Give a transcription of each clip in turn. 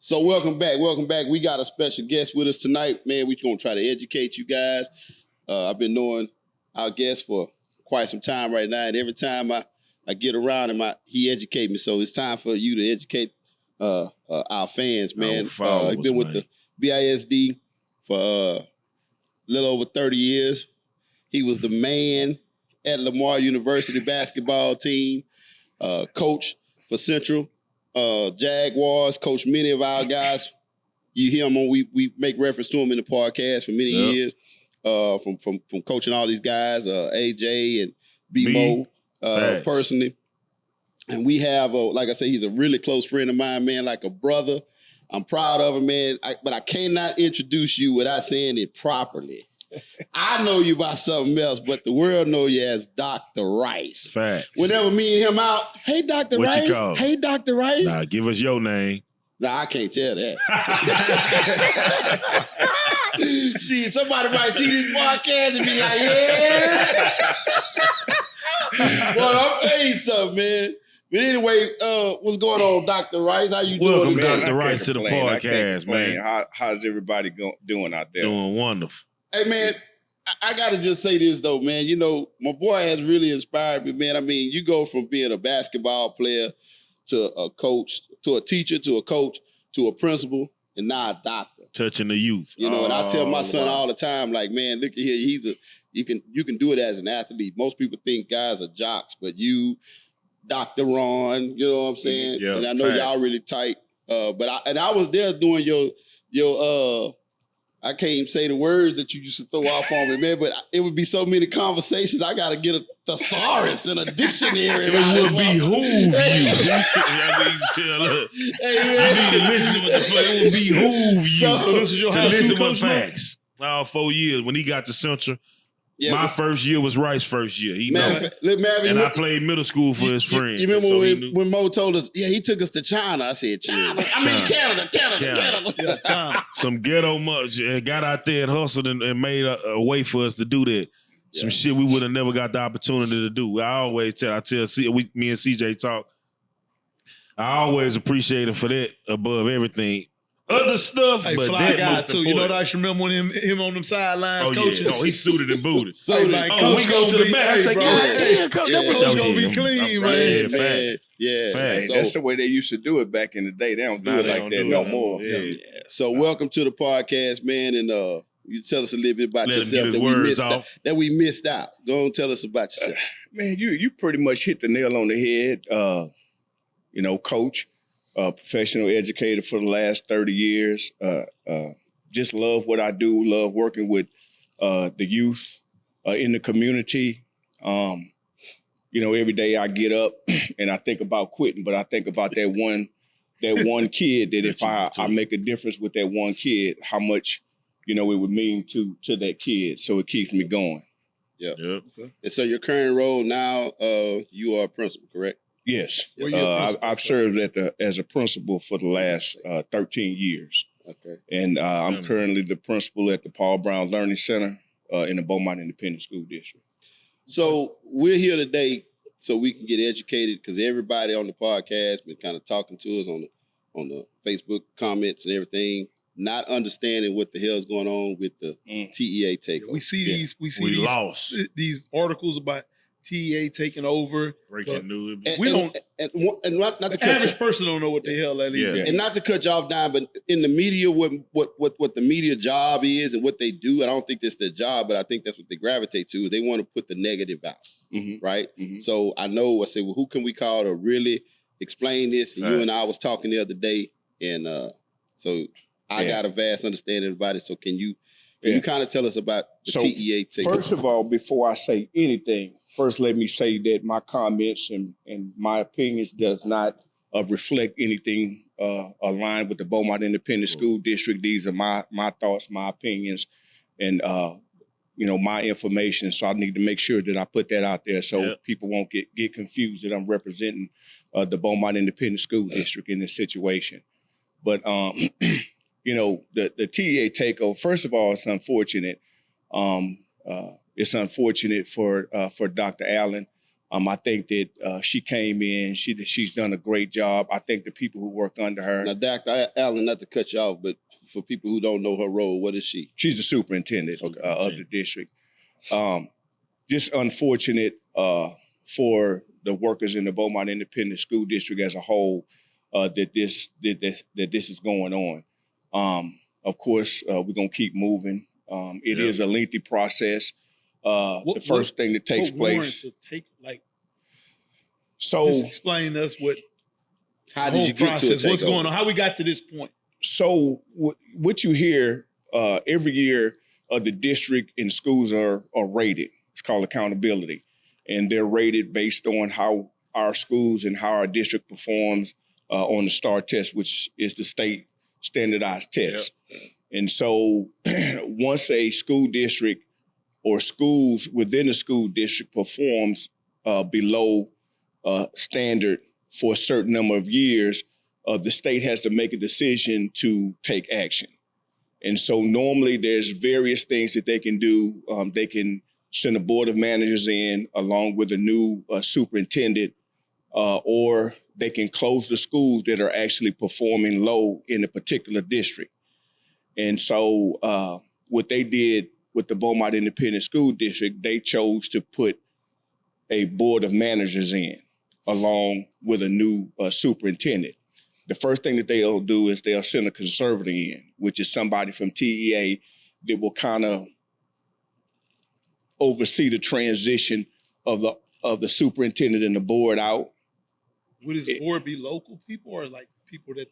So welcome back. We got a special guest with us tonight. Man, we're going to try to educate you guys. I've been knowing our guest for quite some time right now, and every time I get around him, he educates me. So it's time for you to educate our fans, man. He's been with the BISD for a little over 30 years. He was the man at Lamar University basketball team, coach for Central Jaguars, coached many of our guys. You hear him on, we make reference to him in the podcast for many years, from coaching all these guys, AJ and B-Mo personally. And we have, like I say, he's a really close friend of mine, man, like a brother. I'm proud of him, man, but I cannot introduce you without saying it properly. I know you by something else, but the world know you as Dr. Rice. Facts. Whenever me and him out, hey, Dr. What Rice. You call? Hey, Dr. Rice. Nah, give us your name. Nah, I can't tell that. Shit, somebody might see this podcast and be like, yeah. Well, I'm telling you something, man. But anyway, what's going on, Dr. Rice? How you Welcome, doing? Welcome, Dr. Rice, to the podcast, man. How's everybody doing out there? Doing wonderful. Hey, man, I got to just say this, though, man. You know, my boy has really inspired me, man. I mean, you go from being a basketball player to a coach, to a teacher, to a coach, to a principal, and now a doctor. Touching the youth. You know, and I tell my son all the time, like, man, look at here, you can do it as an athlete. Most people think guys are jocks, but you, Dr. Ron, you know what I'm saying? Yeah, and I know y'all really tight. But I was there doing your I can't even say the words that you used to throw off on me, man, but it would be so many conversations. I got to get a thesaurus and a dictionary. It would behoove you. Tell her. Hey, man. You need to listen to what the fuck. It would behoove you. So this is your to listen with facts. All 4 years. When he got to Central, my first year was Rice's first year. He and I played middle school for his friends. You remember when Mo told us, he took us to China? I said, China. I mean, Canada. Yeah, China. Some ghetto much and got out there and hustled and made a way for us to do that. Some shit we would have never got the opportunity to do. I tell me and CJ talk. I always appreciate him for that above everything. Other stuff, hey, but fly that guy too. You know what I just remember when him on them sidelines coaching? Yeah. Oh, he suited and booted. So like, we go to the back. I say, God coach gonna be clean, man. Yeah. Hey, that's the way they used to do it back in the day. They don't do it like that no more. Yeah. So welcome to the podcast, man, and you tell us a little bit about yourself that we missed out. Go and tell us about yourself. Man, you pretty much hit the nail on the head. You know, coach. Professional educator for the last 30 years. Just love what I do, love working with the youth in the community. You know, every day I get up and I think about quitting, but I think about that one kid that if I make a difference with that one kid, how much, you know, it would mean to that kid. So it keeps me going. Yeah. Okay. And so your current role now, you are a principal, correct? Yes, I've served as a principal for the last 13 years. Okay, and I'm currently the principal at the Paul Brown Learning Center in the Beaumont Independent School District. So we're here today so we can get educated because everybody on the podcast been kind of talking to us on the Facebook comments and everything, not understanding what the hell's going on with the T.E.A. takeover. We see these articles about T.E.A. taking over. Breaking news. We don't. And not the average person don't know what the hell that is. And not to cut you off, Don, but in the media, what the media job is and what they do, I don't think that's their job, but I think that's what they gravitate to. They want to put the negative out, right? Mm-hmm. So I said, well, who can we call to really explain this? And you and I was talking the other day, and so I got a vast understanding about it. So can you kind of tell us about the T.E.A. takeover? First of all, before I say anything, first, let me say that my comments and my opinions does not reflect anything aligned with the Beaumont Independent School District. These are my thoughts, my opinions, and you know, my information. So I need to make sure that I put that out there so people won't get confused that I'm representing the Beaumont Independent School District in this situation. But you know, the T.E.A. takeover. First of all, it's unfortunate. It's unfortunate for Dr. Allen I think that she came in, she's done a great job. I think the people who work under her. Now, Dr. Allen, not to cut you off, but for people who don't know her role, what is she? She's the superintendent of the district. Just unfortunate for the workers in the Beaumont Independent School District as a whole that this is going on. Of course, we're gonna keep moving. It is a lengthy process. The first thing that takes place. So just explain to us how did you get to a takeover? What's going on? How we got to this point? So what you hear every year, the district and schools are rated. It's called accountability, and they're rated based on how our schools and how our district performs on the STAR test, which is the state standardized test. Yep. And so once a school district or schools within the school district performs below standard for a certain number of years, the state has to make a decision to take action. And so normally there's various things that they can do. They can send a board of managers in along with a new superintendent, or they can close the schools that are actually performing low in a particular district. And so what they did with the Beaumont Independent School District, they chose to put a board of managers in along with a new superintendent. The first thing that they'll do is they'll send a conservator in, which is somebody from T.E.A. that will kind of oversee the transition of the superintendent and the board out. Would his board be local people or like people that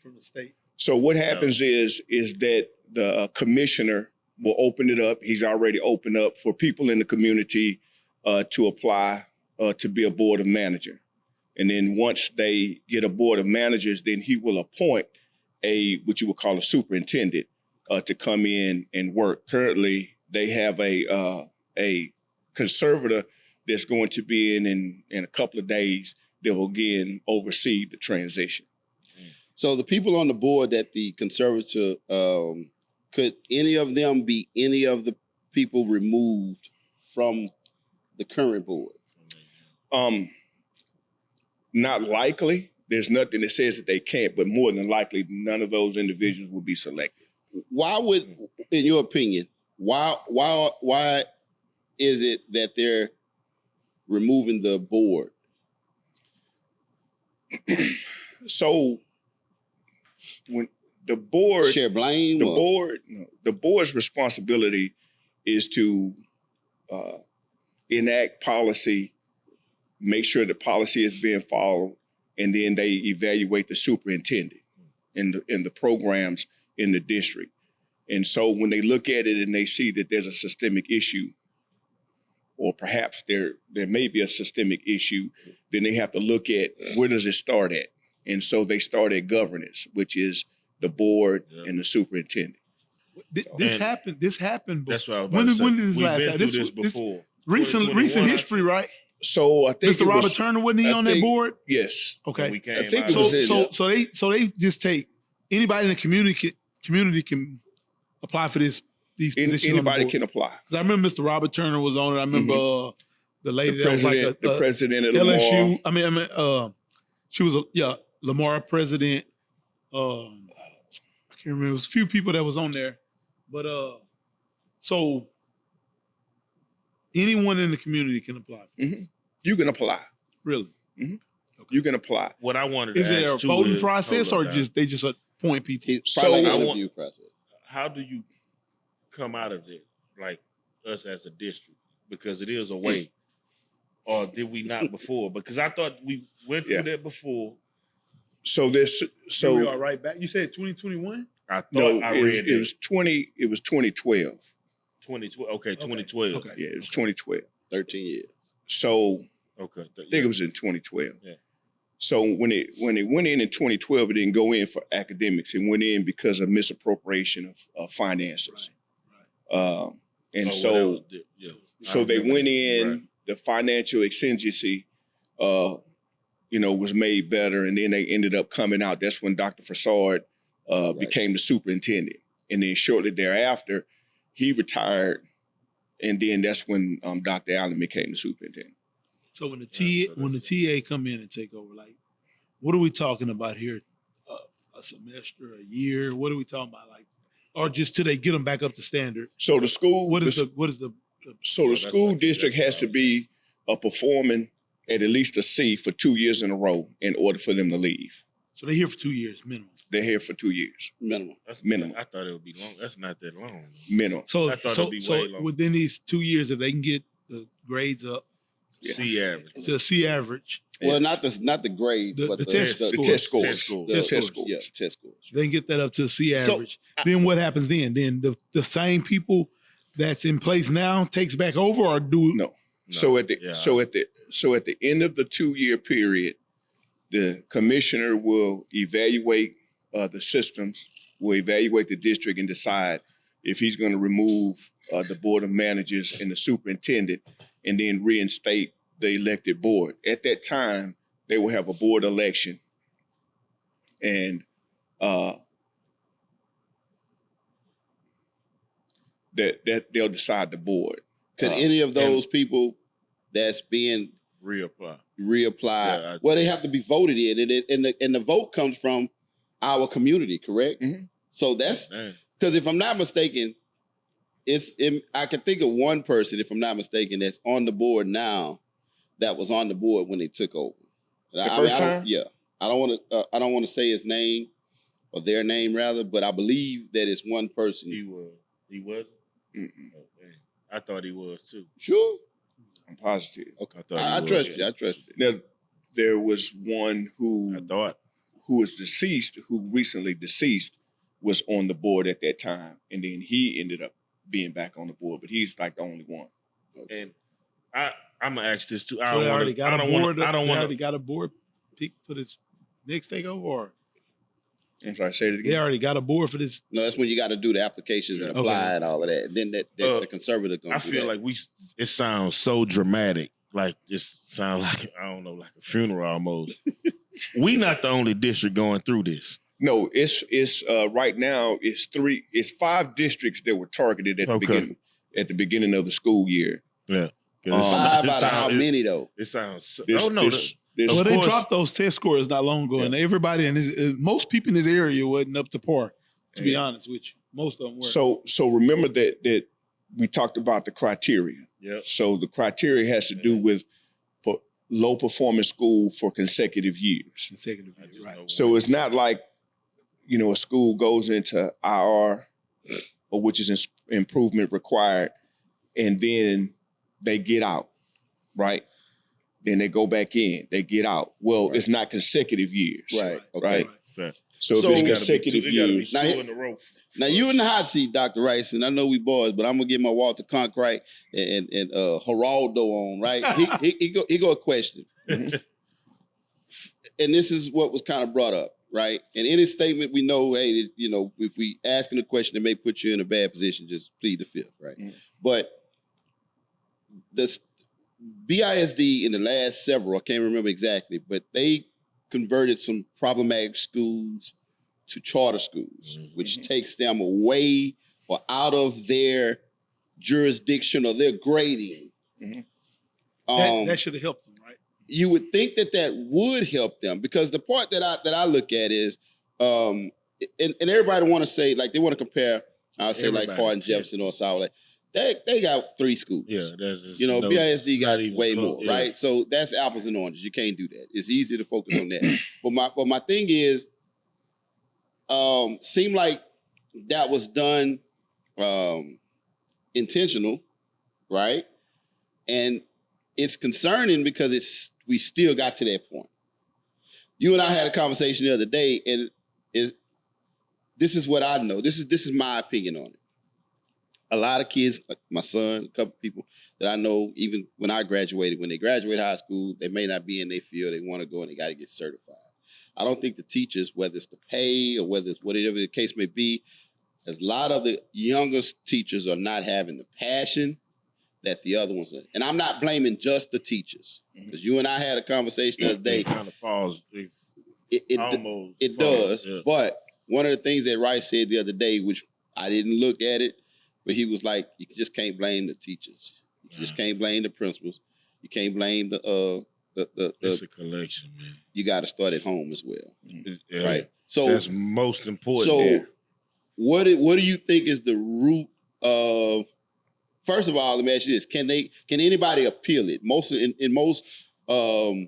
from the state? So what happens is that the commissioner will open it up. He's already opened up for people in the community to apply to be a board of manager. And then once they get a board of managers, then he will appoint what you would call a superintendent to come in and work. Currently, they have a conservator that's going to be in a couple of days that will again oversee the transition. So the people on the board that the conservator, could any of them be any of the people removed from the current board? Not likely. There's nothing that says that they can't, but more than likely, none of those individuals will be selected. Why would, in your opinion, why is it that they're removing the board? So when the board share blame, the board's responsibility is to enact policy, make sure the policy is being followed, and then they evaluate the superintendent in the programs in the district. And so when they look at it and they see that there's a systemic issue, or perhaps there may be a systemic issue, then they have to look at where does it start at? And so they start at governance, which is the board and the superintendent. This happened before. That's what I was about to say. When did this We've last been happen? through this before. Recent history, right? So I think Mr. Robert Turner, wasn't he on that board? Yes. Okay. We came I think out it of was so they just take anybody in the community can apply for these positions. Anybody can apply. Because I remember Mr. Robert Turner was on it. I remember the lady that was like the president of LSU. Lamar. She was Lamar president. I can't remember. It was a few people that was on there, but so anyone in the community can apply for this. You can apply. Really? Mm-hmm. Okay. You can apply. What I wanted to ask is there a voting process or they just appoint people? So an interview process. How do you come out of it, like us as a district? Because it is a way. Or did we not before? Because I thought we went through that before. So we are right back. You said 2021? I thought I read it was 2012. 2012. Okay, 2012. Okay. Yeah, it was 2012. 13 years. So I think it was in 2012. Yeah. So when it went in 2012, it didn't go in for academics. It went in because of misappropriation of finances. Right. And so they went in. Right. The financial exigency, was made better, and then they ended up coming out. That's when Dr. Fassard became the superintendent, and then shortly thereafter, he retired, and then that's when Dr. Allen became the superintendent. So when the T.E.A come in and take over, like, what are we talking about here? A semester, a year? What are we talking about? Like, or just till they get them back up to standard? So the school, What is the so the school district has to be performing at least a C for 2 years in a row in order for them to leave. So they're here for 2 years minimum. They're here for 2 years minimum. minimum. I thought it would be long. That's not that long. Minimum. So I thought it'd be way longer. within these 2 years, if they can get the grades up C average. to C average, Well, not the grades, but the test The scores. test scores. Test scores. The test scores. Yeah, test scores. They can get that up to C So, average. Then what happens then? Then the same people that's in place now takes back over, or do No. So at the end of the 2 year period, the commissioner will evaluate the systems, will evaluate the district, and decide if he's going to remove the board of managers and the superintendent, and then reinstate the elected board. At that time, they will have a board election, and that they'll decide the board. Could any of those people that's being Reapply. reapplied, well, they have to be voted in, and the vote comes from our community, correct? Mhm. So that's because if I'm not mistaken, I can think of one person, if I'm not mistaken, that's on the board now that was on the board when they took over. First time? Yeah, I don't want to say his name or their name rather, but I believe that it's one person. He wasn't? Mm-mm. Oh, man. I thought he was too. Sure. I'm positive. Okay. I I trust you. I trust you. Now, there was one who was deceased, who recently deceased, was on the board at that time, and then he ended up being back on the board, but he's like the only one. And I'm gonna ask this too. So they already got a board pick for this next takeover, or I'm sorry, say it again. they already got a board for this. No, that's when you got to do the applications and apply and all of that. And then the conservative gonna I do feel that. like it sounds so dramatic. Like it sounds like, I don't know, like a funeral almost. We not the only district going through this. No, it's right now it's 5 districts that were targeted at the beginning of the school year. Yeah. 5 out of how many though? It sounds. Well, they dropped those test scores not long ago, and everybody most people in this area wasn't up to par. To be honest with you, most of them were. So remember that we talked about the criteria. Yeah. So the criteria has to do with low performance school for consecutive years. Right. So it's not like, a school goes into IR, or which is improvement required, and then they get out, right? Then they go back in, they get out. Well, it's not consecutive years. Right. Okay. Right? So if it's consecutive years. Now you in the hot seat, Dr. Rice, and I know we boys, but I'm gonna get my Walter Cronkite and Geraldo on, right? he go a question. Mhm. And this is what was kind of brought up, right? In any statement, we know, hey, if we asking a question that may put you in a bad position, just plead the fifth, right? Mhm. But this BISD in the last several, I can't remember exactly, but they converted some problematic schools to charter schools, which takes them away or out of their jurisdiction or their grading. Mhm. That should have helped them, right? You would think that would help them, because the part that I look at is, and everybody want to say, like, they want to compare, I'll say, like Hardin, Jefferson, or South. They got 3 schools. Yeah, BISD got way more, yeah. right? So that's apples and oranges. You can't do that. It's easy to focus on that. But my thing is, seemed like that was done intentional, right? And it's concerning because we still got to that point. You and I had a conversation the other day, and this is what I know. This is my opinion on it. A lot of kids, like my son, a couple people that I know, even when I graduated, when they graduate high school, they may not be in their field. They want to go and they got to get certified. I don't think the teachers, whether it's the pay or whether it's whatever the case may be, a lot of the youngest teachers are not having the passion that the other ones are. And I'm not blaming just the teachers, because you and I had a conversation the other day. It kind of falls. It does. Yeah. But one of the things that Rice said the other day, which I didn't look at it, but he was like, you just can't blame the teachers. You just can't blame the principals. You can't blame It's a collection, man. you got to start at home as well, Yeah, right? So that's most important. So what do you think is the root of? First of all, let me ask you this: Can anybody appeal it?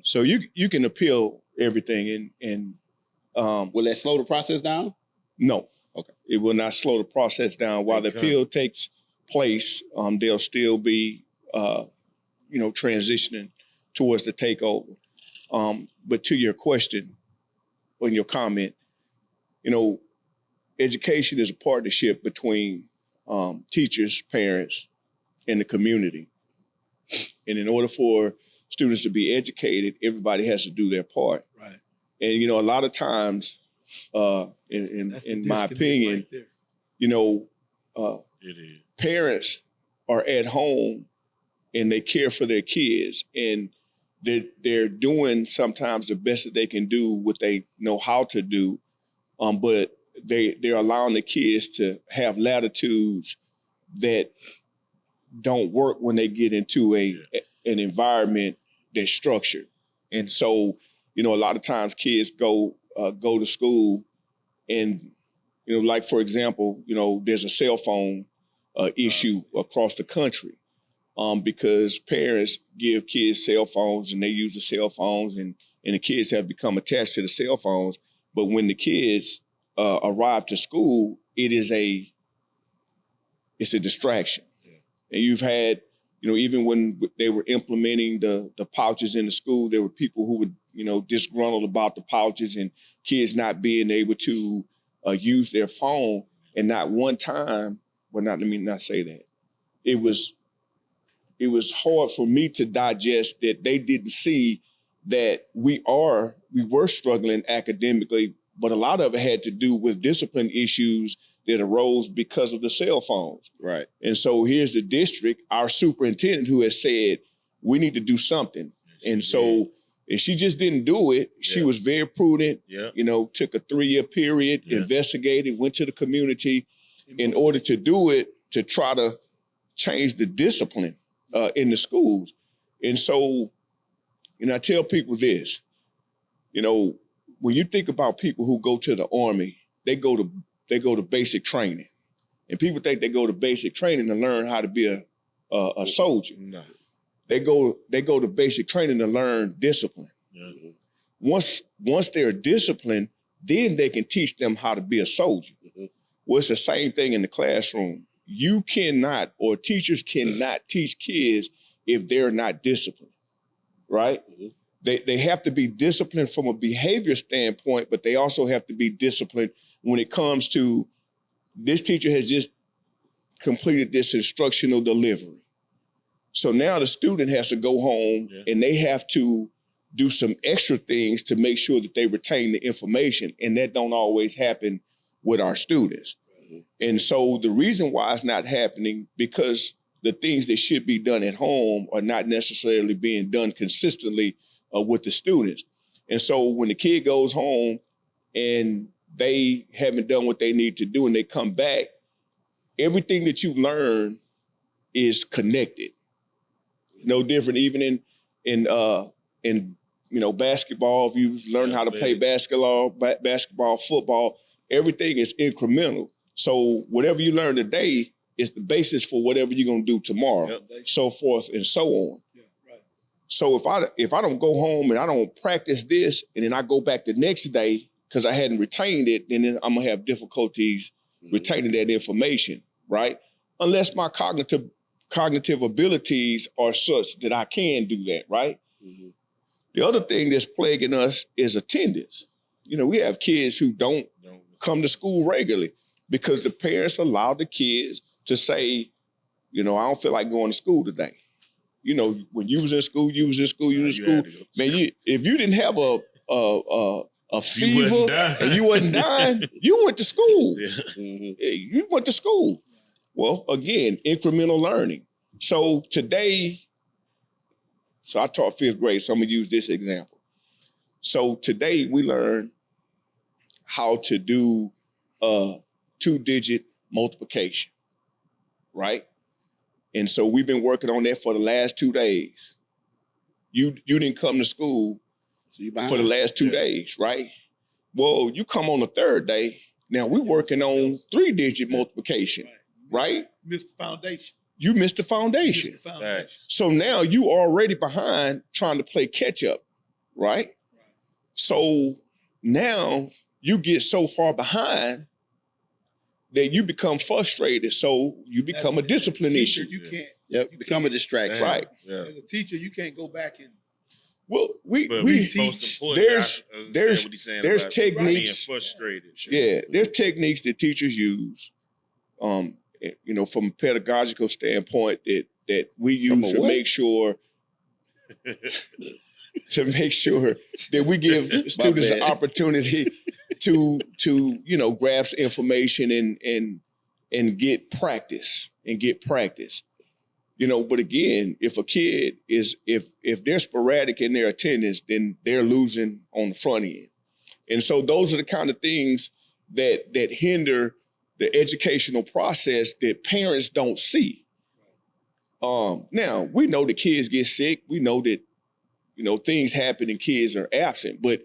So you can appeal everything, and will that slow the process down? No. Okay. It will not slow the process down. While the appeal takes place, they'll still be, transitioning towards the takeover. But to your question, or your comment, education is a partnership between teachers, parents, and the community. And in order for students to be educated, everybody has to do their part. Right. And, a lot of times, in my opinion, right parents are at home and they care for their kids, and they're doing sometimes the best that they can do what they know how to do, but they're allowing the kids to have latitudes that don't work when they get into an environment that's structured. And so, a lot of times kids go to school and, like, for example, there's a cell phone issue across the country because parents give kids cell phones and they use the cell phones, and the kids have become attached to the cell phones. But when the kids arrive to school, it's a distraction. And you've had, even when they were implementing the pouches in the school, there were people who were, disgruntled about the pouches and kids not being able to use their phone. And not one time, let me not say that. It was hard for me to digest that they didn't see that we were struggling academically, but a lot of it had to do with discipline issues that arose because of the cell phones. Right. And so here's the district, our superintendent, who has said, we need to do something. And so if she just didn't do it, she was very prudent, took a 3-year period, investigated, went to the community in order to do it, to try to change the discipline in the schools. And so, I tell people this, when you think about people who go to the Army, they go to basic training. And people think they go to basic training to learn how to be a soldier. No. They go to basic training to learn discipline. Yeah. Once they're disciplined, then they can teach them how to be a soldier. Well, it's the same thing in the classroom. You cannot, or teachers cannot teach kids if they're not disciplined, right? They have to be disciplined from a behavior standpoint, but they also have to be disciplined when it comes to, this teacher has just completed this instructional delivery. So now the student has to go home and they have to do some extra things to make sure that they retain the information. And that don't always happen with our students. And so the reason why it's not happening, because the things that should be done at home are not necessarily being done consistently with the students. And so when the kid goes home and they haven't done what they need to do and they come back, everything that you learn is connected. No different, even in basketball. If you learn how to play basketball, football, everything is incremental. So whatever you learn today is the basis for whatever you're gonna do tomorrow, so forth and so on. Yeah, right. So if I don't go home and I don't practice this, and then I go back the next day because I hadn't retained it, then I'm gonna have difficulties retaining that information, right? Unless my cognitive abilities are such that I can do that, right? The other thing that's plaguing us is attendance. We have kids who don't come to school regularly because the parents allow the kids to say, I don't feel like going to school today. When you was in school, Man, if you didn't have a fever and you wasn't dying, you went to school. You went to school. Well, again, incremental learning. So today, I taught 5th grade, so I'm gonna use this example. So today we learn how to do 2-digit multiplication, right? And so we've been working on that for the last 2 days. you didn't come to school So you for the behind. last 2 days, right? Well, you come on the third day. Now we're working on 3-digit multiplication, right? Missed the foundation. You missed the foundation. Missed the foundation. So now you already behind trying to play catch up, right? So now you get so far behind that you become frustrated. So you become a discipline teacher, issue. You can't. Yep, become a distraction. Damn. Right. Yeah. As a teacher, you can't go back and Well, But we most teach. important, There's I understand there's what he's saying there's about techniques. being frustrated. Yeah, there's techniques that teachers use, from a pedagogical standpoint that we use to what? make sure that we give students an bad. opportunity to grasp information and get practice. But again, if a kid if they're sporadic in their attendance, then they're losing on the front end. And so those are the kind of things that hinder the educational process that parents don't see. Now we know the kids get sick. We know that, things happen and kids are absent, but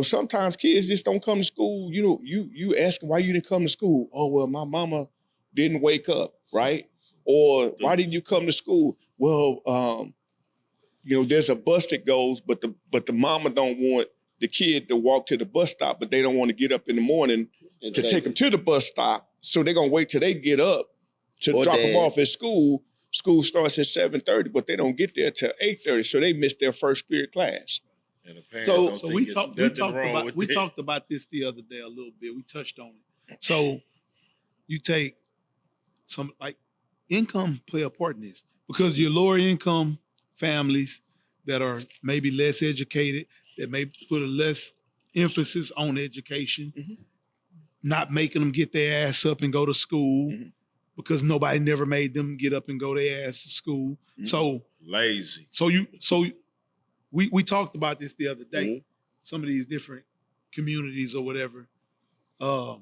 sometimes kids just don't come to school. You ask them why you didn't come to school. Oh, well, my mama didn't wake up, right? Or why didn't you come to school? Well, there's a bus that goes, but the mama don't want the kid to walk to the bus stop, but they don't want to get up in the morning to take them to the bus stop. So they're gonna wait till they get up to drop them off at school. School starts at 7:30, but they don't get there till 8:30, so they miss their first period class. And the parents So- don't So think we it's talked nothing about wrong with we that. talked about this the other day a little bit. We touched on it. So you take some income play a part in this because your lower income families that are maybe less educated, that may put a less emphasis on education, not making them get their ass up and go to school because nobody never made them get up and go their ass to school. So Lazy. we talked about this the other day. Mhm. Some of these different communities or whatever. How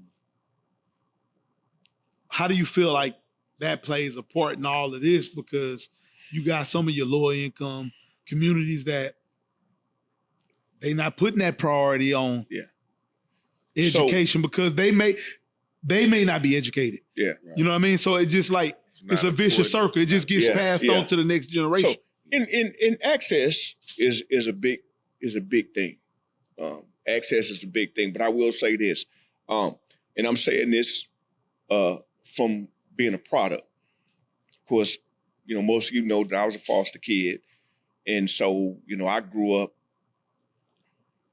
do you feel like that plays a part in all of this? Because you got some of your lower income communities that they not putting that priority on education because they may not be educated. Yeah. You know what I mean? So it's just like it's a vicious circle. It just gets passed on to the next generation. So in access is a big thing. Access is a big thing, but I will say this, and I'm saying this from being a product. Of course, most of you know that I was a foster kid, and so I grew up,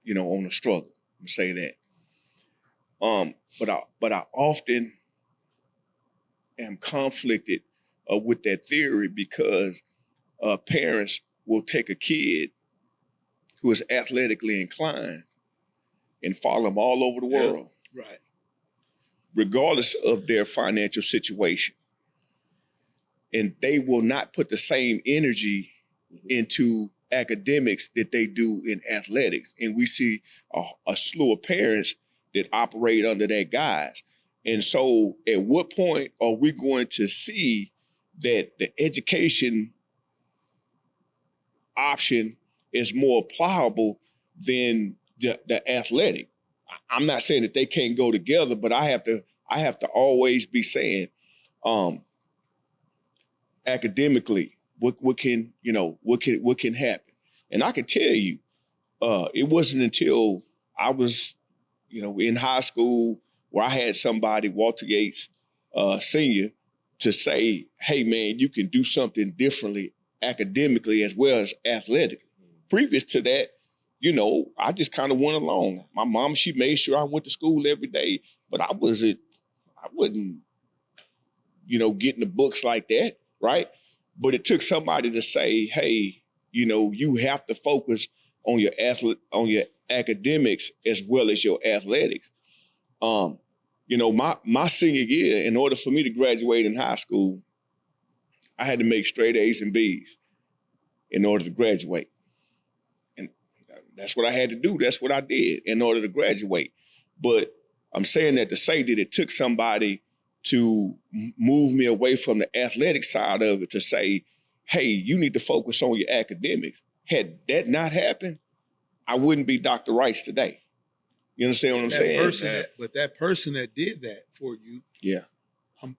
on a struggle. I'm say that. But I often am conflicted with that theory because parents will take a kid who is athletically inclined and follow them all over the world, Right. regardless of their financial situation. And they will not put the same energy into academics that they do in athletics. And we see a slew of parents that operate under that guise. And so at what point are we going to see that the education option is more pliable than the athletic? I'm not saying that they can't go together, but I have to always be saying, academically, what can happen? And I can tell you, it wasn't until I was, in high school where I had somebody, Walter Yates, senior, to say, hey man, you can do something differently academically as well as athletically. Previous to that, I just kind of went along. My mom, she made sure I went to school every day, but I wasn't, getting the books like that, right? But it took somebody to say, hey, you have to focus on your academics as well as your athletics. My senior year, in order for me to graduate in high school, I had to make straight A's and B's in order to graduate. And that's what I had to do. That's what I did in order to graduate. But I'm saying that to say that it took somebody to move me away from the athletic side of it to say, hey, you need to focus on your academics. Had that not happened, I wouldn't be Dr. Rice today. You understand what I'm saying? But that person that did that for you, Yeah. I'm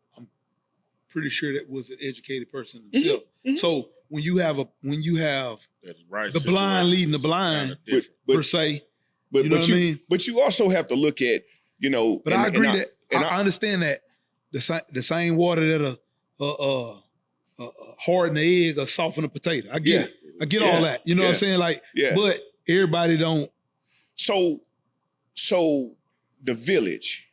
pretty sure that was an educated person himself. Mhm. So when you have That's right. the blind leading the blind, per se, But you know what I mean? But you also have to look at, you know. But I agree I understand that the same water that harden the egg or soften a potato. I get it. I get all that. You know what I'm saying? Like, but everybody don't. So the village.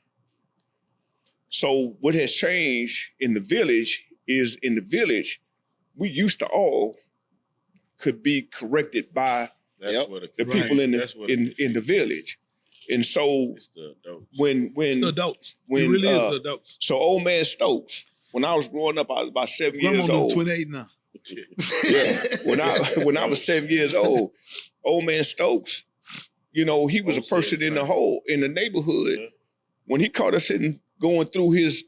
So what has changed in the village is in the village, we used to all could be corrected by the people in the village. And so it's the adults. when it's the adults. When, it really is the adults. So old man Stokes, when I was growing up, I was about 7 years old. 28 now. Yeah. When I was 7 years old, old man Stokes, you know, he was a person in the neighborhood. Yeah. When he caught us going through his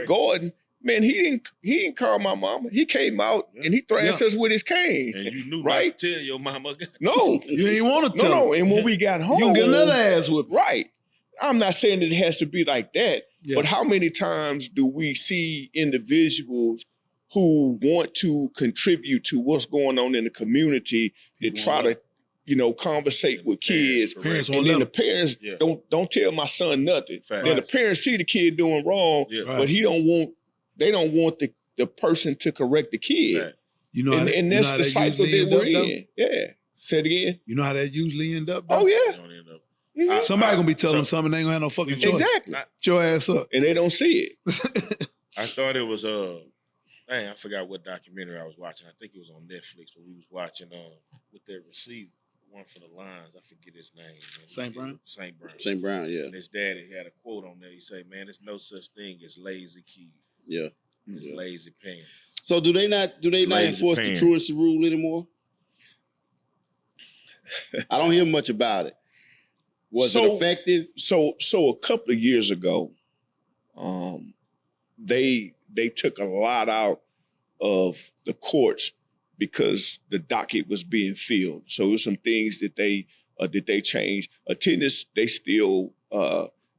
garden, man, he didn't call my mama. He came out and he thrashed us with his cane. And you knew right? not to tell your mama. No. You ain't want to tell. No. And when we got home, you get another ass whip. Right. I'm not saying that it has to be like that, but how many times do we see individuals who want to contribute to what's going on in the community that try to, you know, conversate with kids, and then the parents don't tell my son nothing. Then the parents see the kid doing wrong, but they don't want the person to correct the kid. Right. You know, and that's the cycle that we're in. Yeah. Say it again. You know how that usually end up, though? Oh yeah. Mm-hmm. Somebody gonna be telling them something, they ain't gonna have no fucking choice. Exactly. Get your ass up. And they don't see it. I thought it was I forgot what documentary I was watching. I think it was on Netflix, but we was watching with their receiver, one for the Lions. I forget his name. St. Brown? St. Brown, yeah. And his daddy had a quote on there. He said, man, there's no such thing as lazy kids. Yeah. It's lazy parents. So do they not enforce the truancy rule anymore? I don't hear much about it. Was it effective? So a couple of years ago, they took a lot out of the courts because the docket was being filled. So it was some things that they changed. Attendance, they still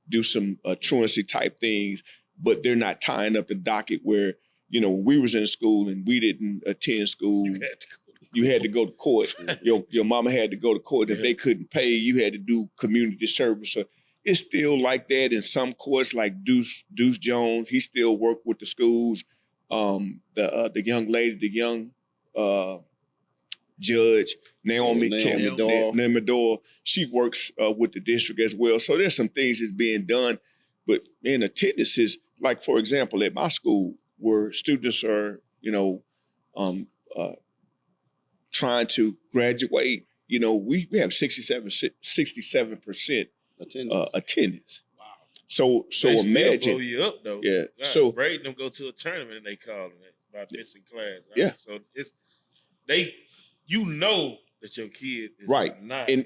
do some truancy type things, but they're not tying up the docket where, you know, we was in school and we didn't attend school. You had to go to court. Your mama had to go to court. If they couldn't pay, you had to do community service. So it's still like that in some courts, like Deuce Jones. He still worked with the schools. The young lady, the young judge, Naomi Medor, she works with the district as well. So there's some things that's being done. But in attendance is, like, for example, at my school where students are, you know, trying to graduate, you know, we have 67% attendance. Wow. So they imagine. Still blow you up though. Yeah. God, so Braden them go to a tournament and they call them by missing class. Right? Yeah. So it's you know that your kid is not and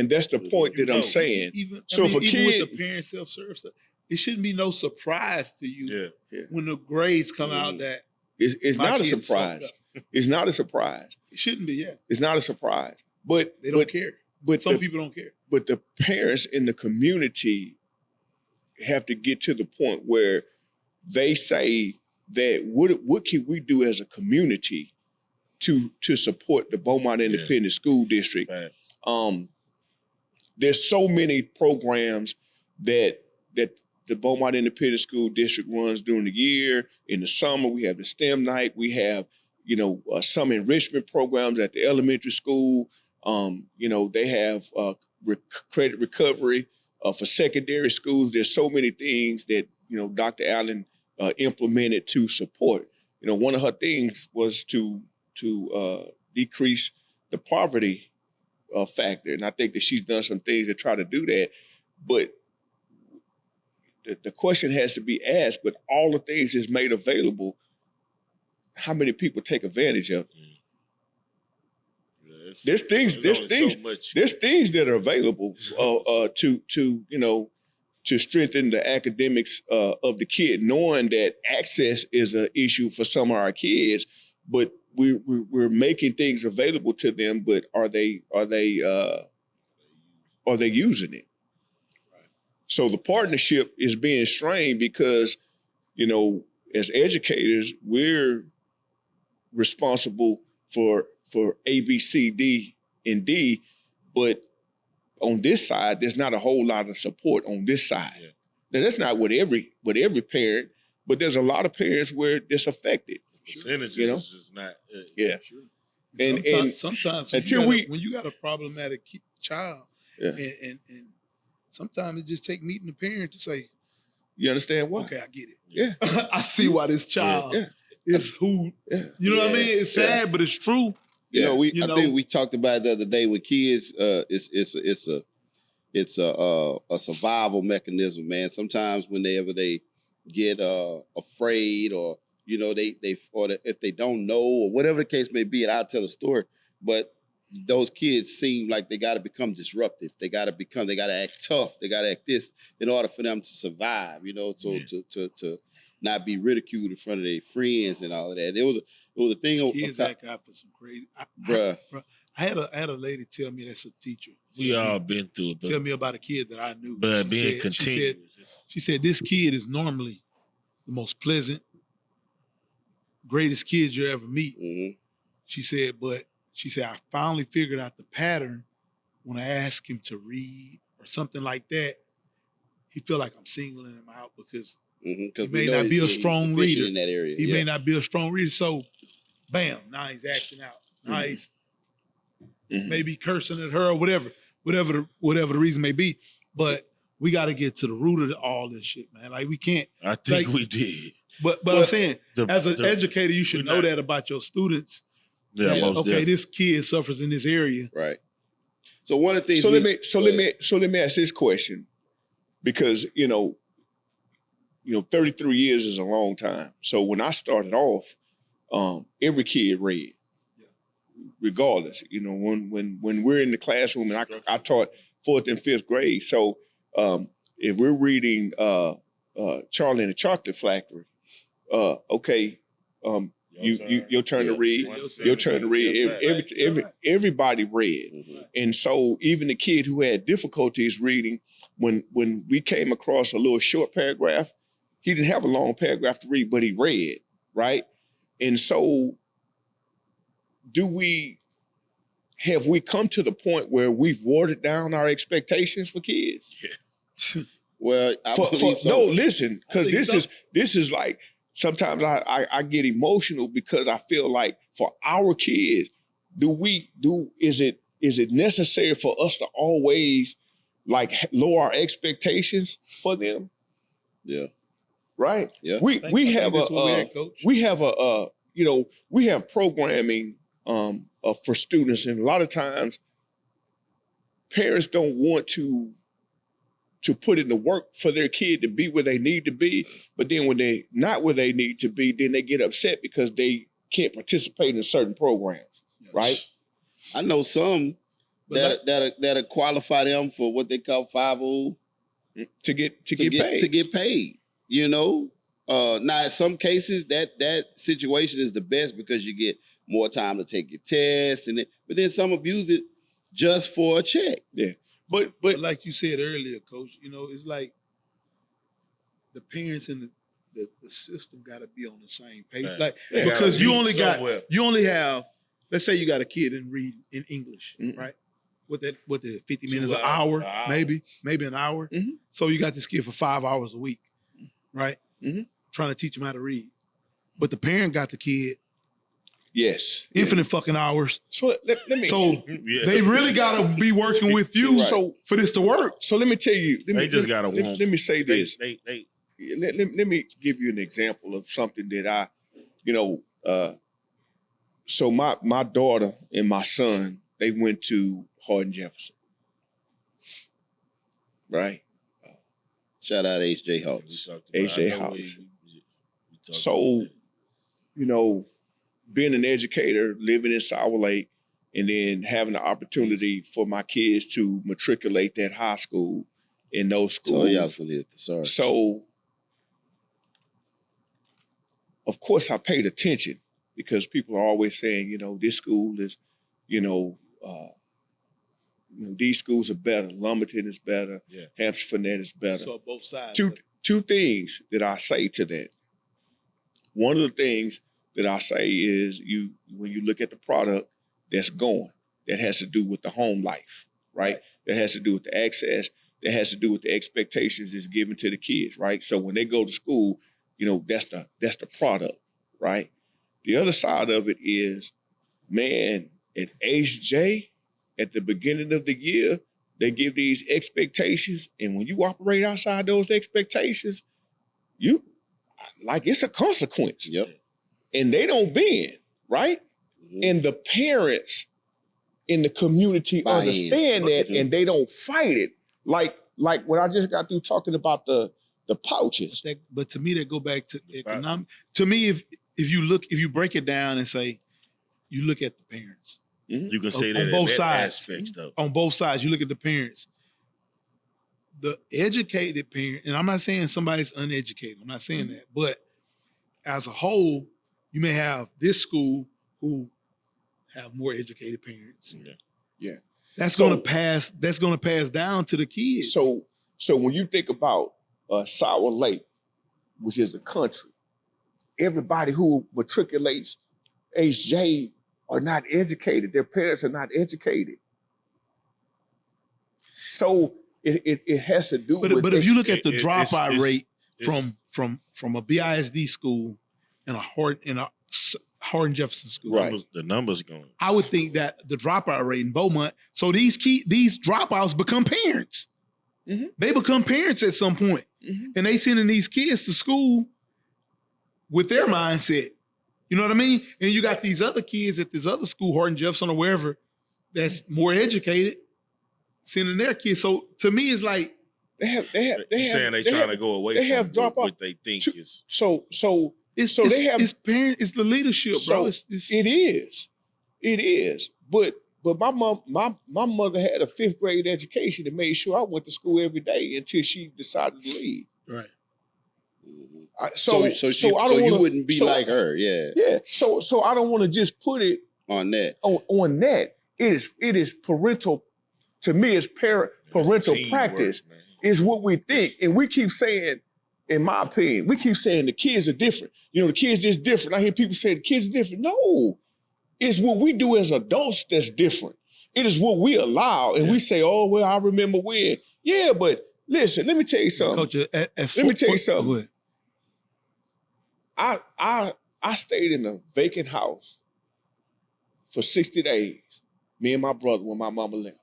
that's the point that I'm saying. Even with the parent self-serve stuff, it shouldn't be no surprise to you when the grades come out that it's not a surprise. It's not a surprise. It shouldn't be, It's not a surprise. But they don't care. But some people don't care. But the parents in the community have to get to the point where they say that what can we do as a community to support the Beaumont Independent School District? Right. There's so many programs that the Beaumont Independent School District runs during the year. In the summer, we have the STEM night. We have, you know, some enrichment programs at the elementary school. You know, they have credit recovery for secondary schools. There's so many things that, you know, Dr. Allen implemented to support. You know, one of her things was to decrease the poverty factor. And I think that she's done some things to try to do that. But the question has to be asked, but all the things is made available, how many people take advantage of it? There's things that are available to you know, to strengthen the academics of the kid, knowing that access is an issue for some of our kids, but we're making things available to them, but are they using it? Right. So the partnership is being strained because, you know, as educators, we're responsible for A, B, C, D, and D, but on this side, there's not a whole lot of support on this side. Yeah. Now that's not with every parent, but there's a lot of parents where it's affected. Percentages You know? is just not. Yeah. Sure. And Sometimes until when you got a problematic child, Yeah. and sometimes it just take meeting the parent to say, you understand why? okay, I get it. Yeah. I see why this child Yeah. is who. Yeah. You know what I Yeah. mean? It's sad, but it's true. You know, Yeah. I think we talked about it the other day with kids. It's a survival mechanism, man. Sometimes whenever they get afraid, or you know, if they don't know, or whatever the case may be, and I'll tell a story. But those kids seem like they got to become disruptive. They got to act tough. They got to act this in order for them to survive. You know, so to not be ridiculed in front of their friends and all of that. It was a thing. Kids act out for some crazy. Bruh. I had a lady tell me, that's a teacher. We all been through it, Tell me about a kid that I knew. but being continuous. She said this kid is normally the most pleasant, greatest kid you ever meet. Mm-hmm. She said, I finally figured out the pattern when I ask him to read or something like that. He feel like I'm singling him out because he may not be a strong reader in that area. He may not be a strong reader. So, bam, now he's acting out. Now he's maybe cursing at her or whatever the reason may be. But we got to get to the root of all this shit, man. Like we can't. I think we did. But I'm saying, as an educator, you should know that about your students. Yeah, that, most definitely. this kid suffers in this area. Right. So one of the things. So let me ask this question, because you know, 33 years is a long time. So when I started off, every kid read, regardless. You know, when we're in the classroom, and I taught 4th and 5th grade. So if we're reading Charlie and the Chocolate Factory, okay. Your turn to read. Your turn to read. Everybody read, and so even the kid who had difficulties reading, when we came across a little short paragraph, he didn't have a long paragraph to read, but he read, right? And so, have we come to the point where we've watered down our expectations for kids? Yeah. Well, I believe so. No, listen, because this is like. Sometimes I get emotional because I feel like for our kids, is it necessary for us to always like lower our expectations for them? Yeah. Right? Yeah. We have programming for students, and a lot of times parents don't want to put in the work for their kid to be where they need to be. But then when they're not where they need to be, then they get upset because they can't participate in certain programs, right? I know some that'll qualify them for what they call 5-0 to get paid. You know, now in some cases that situation is the best because you get more time to take your tests, but then some abuse it just for a check. Yeah. But like you said earlier, Coach, you know, it's like the parents and the system got to be on the same page. Right. Like They because you somewhere. only have, let's say you got a kid and read in English, right? What the 50 minutes, an hour, maybe an hour. So you got this kid for 5 hours a week, right? Trying to teach him how to read, but the parent got the kid. Yes. Infinite fucking hours. So let me. So they really gotta be working with you for this to work. So let me tell you. Let me say this. Let me give you an example of something that so my daughter and my son, they went to Hardin Jefferson. Right? Shout out H.J. Hawks. H.J. Hawks. So, being an educator, living in Sour Lake, and then having the opportunity for my kids to matriculate that high school in those schools. So y'all gonna hit the sorry. So, of course, I paid attention because people are always saying, this school is, these schools are better. Lumberton is better. Yeah. Hampshire Fournette is better. So both sides. Two things that I say to that. One of the things that I say is when you look at the product that's going, that has to do with the home life, right? That has to do with the access, that has to do with the expectations that's given to the kids, right? So when they go to school, that's the product, right? The other side of it is, man, at HJ, at the beginning of the year, they give these expectations, and when you operate outside those expectations, it's a consequence. Yep. And they don't bend, right? Mm-hmm. And the parents in the community understand that, and they don't fight it. Like what I just got through talking about the pouches. But to me, that go back to economic. To me, if you break it down and say, you look at the parents. Mm-hmm. You can say that on both sides. Aspects, though. On both sides, you look at the parents. The educated parent, and I'm not saying somebody's uneducated. I'm not saying that, but as a whole, you may have this school who have more educated parents. Yeah. That's gonna pass down to the kids. So when you think about Sour Lake, which is the country, everybody who matriculates HJ are not educated. Their parents are not educated. So it has to do with. But if you look at the dropout rate from a BISD school and a Hardin Jefferson school, right? The numbers going. I would think that the dropout rate in Beaumont. So these dropouts become parents. Mm-hmm. They become parents at some point, and they sending these kids to school with their mindset. You know what I mean? And you got these other kids at this other school, Hardin Jefferson or wherever, that's more educated, sending their kids. So to me, it's like You're saying they trying to go away from what they think is. It's the leadership, bro. It is. But my mother had a 5th grade education and made sure I went to school every day until she decided to leave. Right. So you wouldn't be like her, yeah. Yeah. So I don't want to just put it on that. On that. It is parental. To me, it's parental practice. Work, is what we think, and we keep saying, in my opinion, we keep saying the kids are different. The kids is different. I hear people say the kids are different. No, it's what we do as adults that's different. It is what we allow, and we say, "Oh well, I remember when." Yeah, but listen, let me tell you something. Coach, let me tell you something. I stayed in a vacant house for 60 days. Me and my brother when my mama left.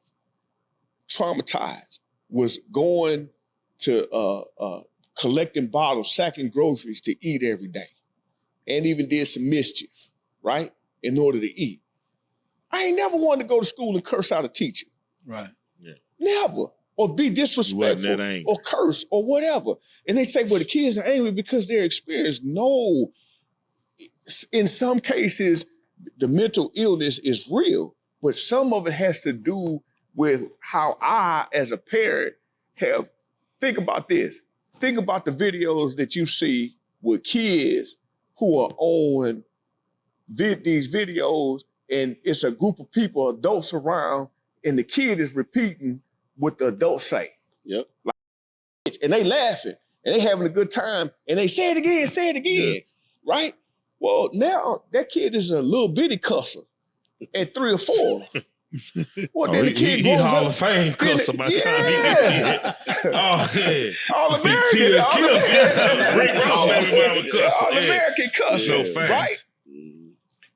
Traumatized. Was going to collecting bottles, sacking groceries to eat every day. And even did some mischief, right? In order to eat. I ain't never wanted to go to school and curse out a teacher. Right. Yeah. Never. Or be disrespectful or curse or whatever. And they say, well, the kids are angry because they're experienced. No. In some cases, the mental illness is real, but some of it has to do with how I, as a parent, think about this. Think about the videos that you see with kids who are on these videos, and it's a group of people, adults around, and the kid is repeating what the adults say. Yep. And they laughing, and they having a good time, and they say it again, right? Well, now that kid is a little bitty cusser at 3 or 4. Well, then the kid grows Hall up. of Fame cusser by the time he gets kid. Oh, yeah. All-American. All-American cusser, so fast.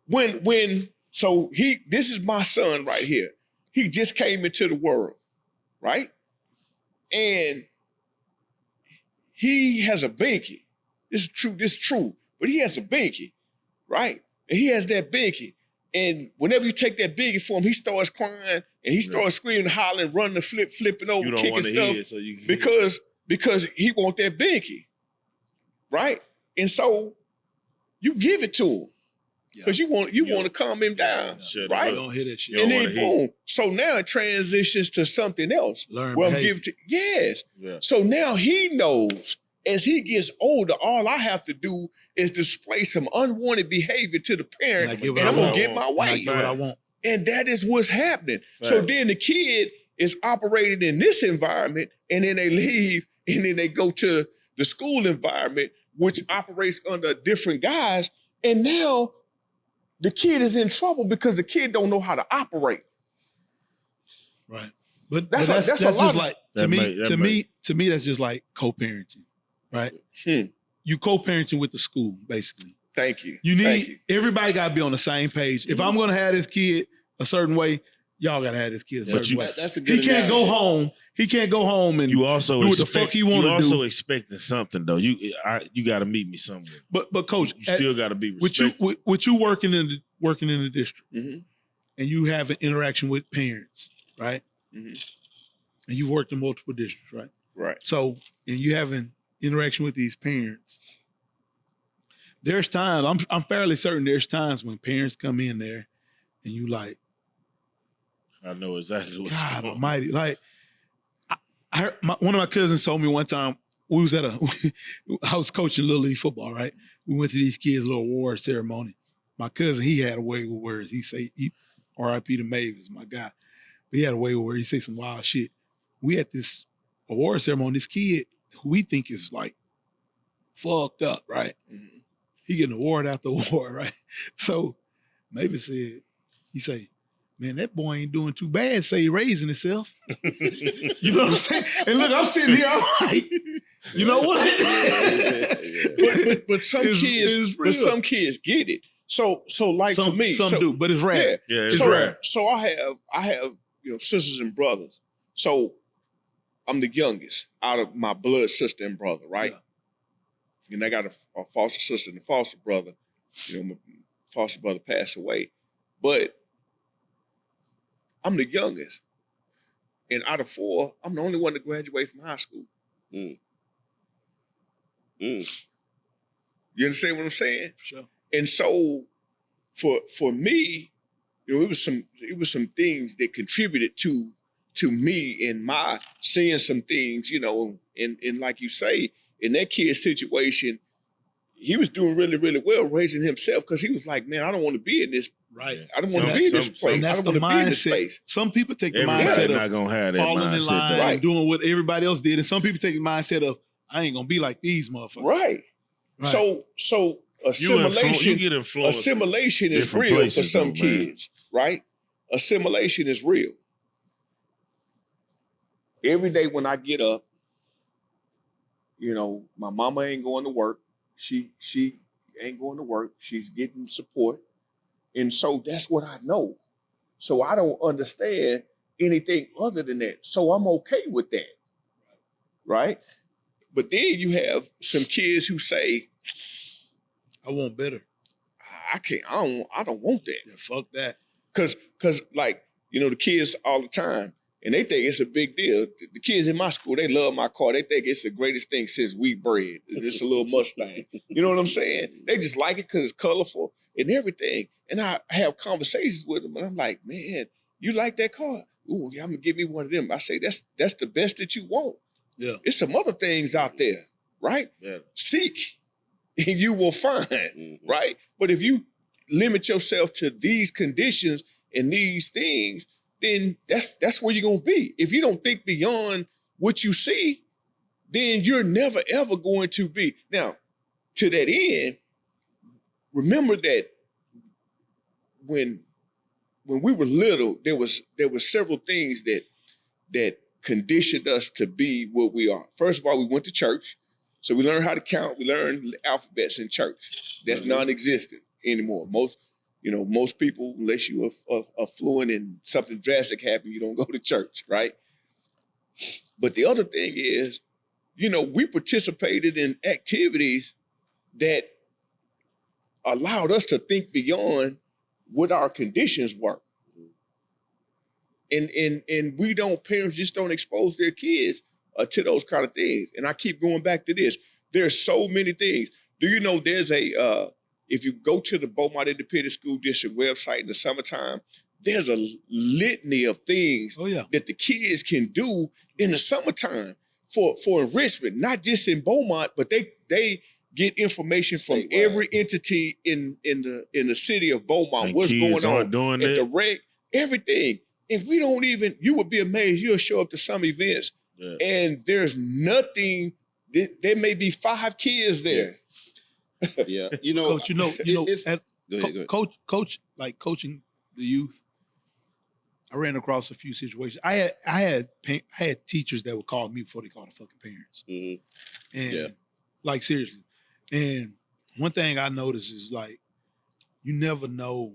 Right? So this is my son right here. He just came into the world, right? And he has a binky. This is true. But he has a binky, right? And he has that binky. And whenever you take that biggie for him, he starts crying and he starts screaming, hollering, running, flipping over, kicking stuff because he want that binky, right? And so you give it to him because you want to calm him down, right? You don't hear that shit. And then boom. So now it transitions to something else. Learn well, behavior. give it to, yes. Yeah. So now he knows as he gets older, all I have to do is display some unwanted behavior to the parent, and I'm gonna get my way. I get what I want. And that is what's happening. So then the kid is operating in this environment, and then they leave, and then they go to the school environment, which operates under different guys. And now the kid is in trouble because the kid don't know how to operate. Right. But That's that's a lot just of, like to me that's just like co-parenting, right? You co-parenting with the school, basically. Thank you. You need everybody got to be on the same page. If I'm gonna have this kid a certain way, y'all gotta have this kid a certain way. That's a good He can't go home. He can't go home and You also do what the fuck he want to do. You also expecting something though. You got to meet me somewhere. But coach, You still got to be respectful. with you working in the district, and you have an interaction with parents, right? And you've worked in multiple districts, right? Right. So, and you have an interaction with these parents. There's times, I'm fairly certain there's times when parents come in there and you like, I know exactly what's God going on. almighty. Like, I heard one of my cousins told me one time, we was I was coaching Little League football, right? We went to these kids' little award ceremony. My cousin, he had a way with words. R.I.P. to Mavis, my guy. But he had a way with words. He say some wild shit. We at this award ceremony, this kid who we think is like fucked up, right? He getting award after award, right? So Mavis said, he say, man, that boy ain't doing too bad. Say he raising himself. You know what I'm saying? And look, I'm sitting here, I'm like, you know what? but some kids get it. So like for me, some do, but it's rare. Yeah, it's so, rare. So I have sisters and brothers. So I'm the youngest out of my blood sister and brother, right? Yeah. And I got a foster sister and a foster brother. My foster brother passed away, but I'm the youngest. And out of 4, I'm the only one to graduate from high school. You understand what I'm saying? For sure. And so for me, it was some things that contributed to me and my seeing some things, and like you say, in that kid's situation, he was doing really, really well raising himself because he was like, man, I don't want to be in this. Right. I don't want to be in this place. And that's I don't the want to be in this mindset. space. Some people take the Everybody mindset not of gonna have that falling in mindset, line right. and doing what everybody else did. And some people take the mindset of, I ain't gonna be like these motherfuckers. Right. So assimilation is real for some kids, right? Assimilation is real. Every day when I get up, my mama ain't going to work. She ain't going to work. She's getting support. And so that's what I know. So I don't understand anything other than that. So I'm okay with that. Right? But then you have some kids who say, I want better. I don't want that. Yeah, fuck that. Cause the kids all the time, and they think it's a big deal. The kids in my school, they love my car. They think it's the greatest thing since wheat bread. It's a little Mustang. You know what I'm saying? They just like it because it's colorful and everything. And I have conversations with them, and I'm like, man, you like that car? Ooh, yeah, I'm gonna give me one of them. I say, that's the best that you want. Yeah. It's some other things out there, right? Yeah. Seek, and you will find, right? But if you limit yourself to these conditions and these things, then that's where you're gonna be. If you don't think beyond what you see, then you're never ever going to be. Now, to that end, remember that when we were little, there was several things that conditioned us to be what we are. First of all, we went to church, so we learned how to count. We learned alphabets in church. That's non-existent anymore. Most people, unless you are fluent and something drastic happened, you don't go to church, right? But the other thing is, we participated in activities that allowed us to think beyond what our conditions were. And parents just don't expose their kids to those kind of things. And I keep going back to this. There's so many things. Do you know there's if you go to the Beaumont Independent School District website in the summertime, there's a litany of things that the kids can do in the summertime. for enrichment, not just in Beaumont, but they get information from Statewide. every entity in the city of Beaumont. And What's kids going aren't on doing at that. the rec, everything. And we don't even, you would be amazed, you'll show up to some events and there's nothing, there may be 5 kids there. Yeah, you know, Coach, you know, it's, as go ahead. coach, like coaching the youth, I ran across a few situations. I had teachers that would call me before they called the fucking parents. Mm-hmm. And like seriously. And one thing I noticed is like, you never know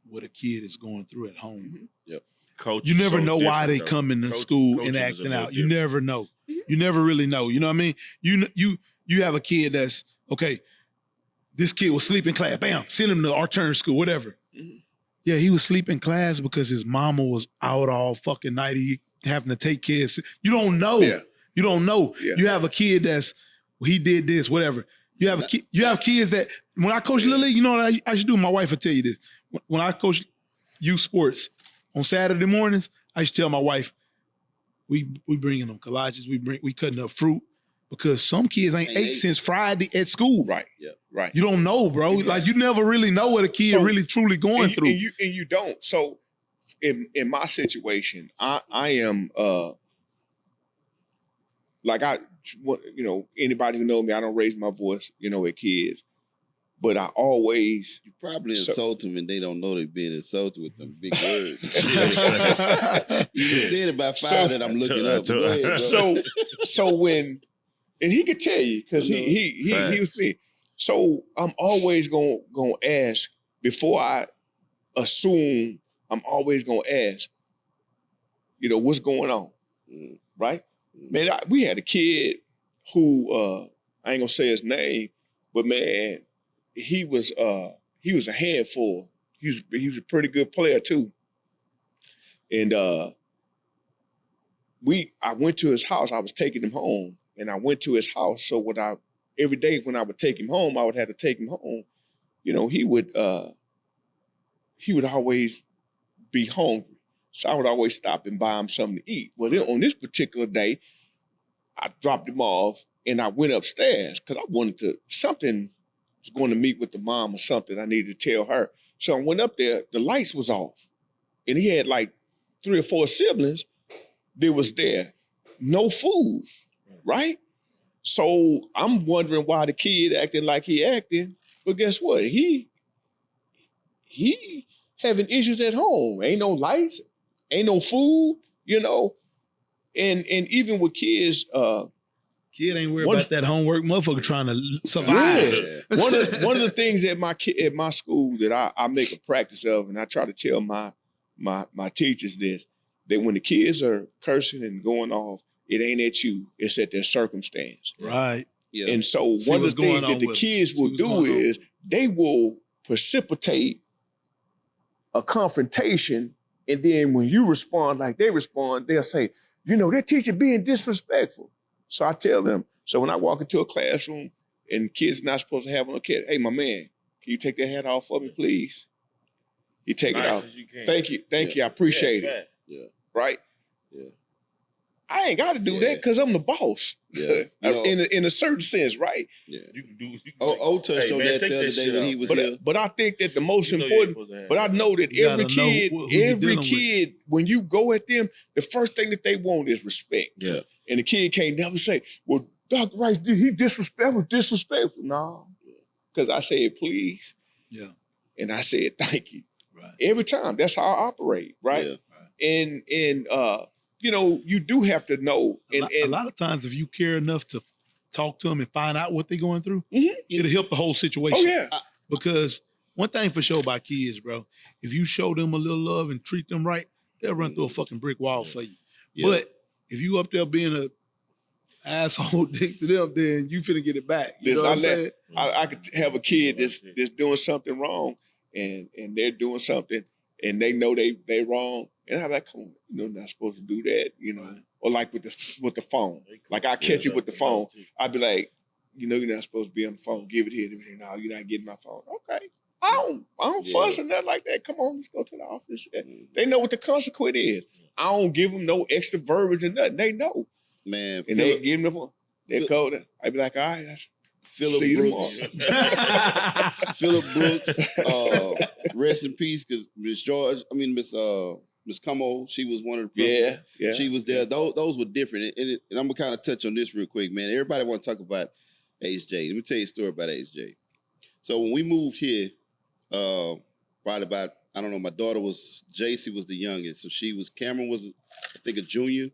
what a kid is going through at home. Mm-hmm. Yep. Coach, You never so know why they though. come into school and coaching is a acting little out. You different. never know. You never really know. You know what I mean? You have a kid that's, okay, this kid was asleep in class. Bam, send him to our turn school, whatever. Mm-hmm. Yeah, he was asleep in class because his mama was out all fucking night. He having to take care of. You don't know. Yeah. You don't know. Yeah. You have a kid that's, he did this, whatever. You have you have kids that, when I coach Little League, you know what I should do? My wife will tell you this. When I coach youth sports on Saturday mornings, I should tell my wife, we bringing them collages, we cutting up fruit, because some kids ain't ate since Friday at school. Right. Yeah. Right. You don't know, bro. Exactly. Like, you never really know what a kid really truly going through. And you don't. So in my situation, I am like anybody who knows me, I don't raise my voice, at kids. But I always You probably insult them and they don't know they're being insulted with them big words. You said about 5 that I'm looking up. Go ahead, bro. So when, and he could tell you, because he was me. So I'm always gonna ask before I assume. I'm always gonna ask, what's going on, right? Man, we had a kid who I ain't gonna say his name, but man, he was a handful. He was a pretty good player too. And I went to his house. I was taking him home, and I went to his house. So every day when I would take him home, I would have to take him home. He would always be hungry. So I would always stop and buy him something to eat. Well, on this particular day, I dropped him off and I went upstairs because I wanted something was going to meet with the mom or something. I needed to tell her. So I went up there, the lights was off. And he had like 3 or 4 siblings that was there. No food, right? So I'm wondering why the kid acting like he acting. But guess what? He having issues at home. Ain't no lights, ain't no food, And even with kids, kid ain't worried about that homework. Motherfucker trying to survive. Yeah. One of the things at my school that I make a practice of, and I try to tell my teachers this, that when the kids are cursing and going off, it ain't at you, it's at their circumstance. Right. Yeah. And so one of the things that the kids will do is they will precipitate a confrontation, and then when you respond like they respond, they'll say, that teacher being disrespectful. So I tell them, so when I walk into a classroom and kids not supposed to have on a kid, hey, my man, can you take that hat off for me, please? You take it off. Thank you. I appreciate it. Yeah. Right? Yeah. I ain't got to do that because I'm the boss. Yeah. In a certain sense, right? Yeah. You can do. Touched on that the other day when he was here. But I think that the most important. But I know that every kid, when you go at them, the first thing that they want is respect. Yeah. And the kid can't never say, "Well, Dr. Rice, he was disrespectful." No, because I said please. Yeah. And I said thank you. Right. Every time. That's how I operate. Right. Yeah. And you do have to know. And a lot of times, if you care enough to talk to them and find out what they're going through, mm-hmm. it'll help the whole situation. Oh, yeah. Because one thing for sure about kids, bro, if you show them a little love and treat them right, they'll run through a fucking brick wall for you. Yeah. But if you up there being a asshole dick to them, then you finna get it back. You know what I'm saying? I could have a kid that's doing something wrong, and they're doing something, and they know they wrong, and I'm like, come on, not supposed to do that, Or like with the phone, like I catch it with the phone, I'd be like, you're not supposed to be on the phone. Give it here. No, you're not getting my phone. Okay, I don't fuss or nothing like that. Come on, let's go to the office. They know what the consequence is. I don't give them no extra verbiage and nothing. They know. Man, and they give them their code. I'd be like, all right, Phillip see you Brooks. Phillip Brooks, rest in peace, because Miss Como, she was one of the principals. Yeah. She was there. Those were different. And I'm gonna kind of touch on this real quick, man. Everybody want to talk about HJ. Let me tell you a story about HJ. So when we moved here, probably about, I don't know, my daughter JC was the youngest. So Cameron was, I think, a junior.